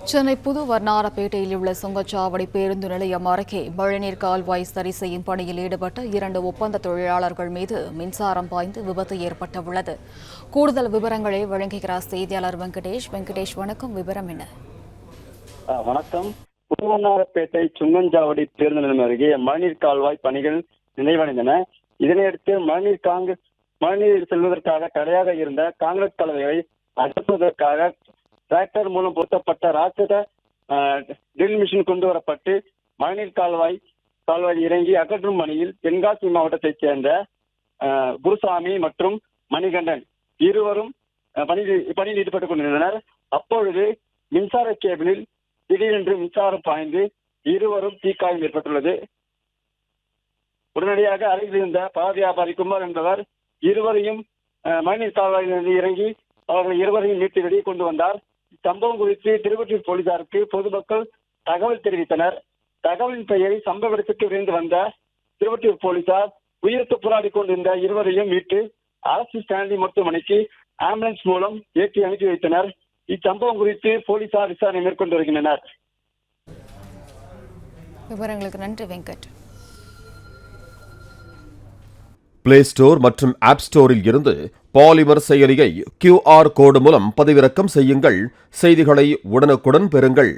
சென்னை புது வர்ணாரப்பேட்டையில் உள்ள சுங்கச்சாவடி பேருந்து நிலையம் அருகே மழைநீர் கால்வாய் சரி செய்யும் பணியில் ஈடுபட்ட 2 ஒப்பந்த தொழிலாளர்கள் மீது மின்சாரம் பாய்ந்து விபத்து ஏற்பட்டுள்ளது. கூடுதல் விவரங்களை வழங்குகிறார் செய்தியாளர் வெங்கடேஷ். வணக்கம், விவரம் என்ன? வணக்கம். புது வர்ணாரப்பேட்டை சுங்கச்சாவடி பேருந்து நிலையம் அருகே மழைநீர் கால்வாய் பணிகள் நிறைவடைந்தன. இதனையடுத்து மழைநீர் செல்வதற்காக தடையாக இருந்த காங்கிரஸ் கலவையை அகற்றுவதற்காக டிராக்டர் மூலம் பொருத்தப்பட்ட ராட்சத ட்ரில் மிஷின் கொண்டு வரப்பட்டு மழைநீர் கால்வாய் இறங்கி அகற்றும் பணியில் தென்காசி மாவட்டத்தைச் சேர்ந்த குருசாமி மற்றும் மணிகண்டன் இருவரும் பணியில் ஈடுபட்டுக் கொண்டிருந்தனர். அப்பொழுது மின்சார கேபிளில் திடீரென்று மின்சாரம் பாய்ந்து இருவரும் தீக்காயம் ஏற்பட்டுள்ளது. உடனடியாக அருகில் இருந்த பழ வியாபாரி குமார் என்பவர் இருவரையும் மழைநீர் கால்வாயிலிருந்து இறங்கி அவர்கள் இருவரையும் மீட்டு வெளியே கொண்டு வந்தார். சம்பவம் குறித்து திருவொற்றியூர் போலீசாருக்கு பொதுமக்கள் தகவல் தெரிவித்தனர். தகவலின் பெயரை சம்பவ இடத்துக்கு விரைந்து வந்த திருவொற்றியூர் போலீசார் உயிருக்கு போராடி கொண்டிருந்த இருவரையும் மீட்டு அரசு ஸ்டான்லி மருத்துவமனைக்கு ஆம்புலன்ஸ் மூலம் ஏற்றி அனுப்பி வைத்தனர். இச்சம்பவம் குறித்து போலீசார் விசாரணை மேற்கொண்டு வருகின்றனர். விவரங்களுக்கு நன்றி வெங்கட். பிளே ஸ்டோர் மற்றும் ஆப் ஸ்டோரில் இருந்து பாலிமர் செயலியை QR கோடு மூலம் பதிவிறக்கம் செய்யுங்கள். செய்திகளை உடனுக்குடன் பெறுங்கள்.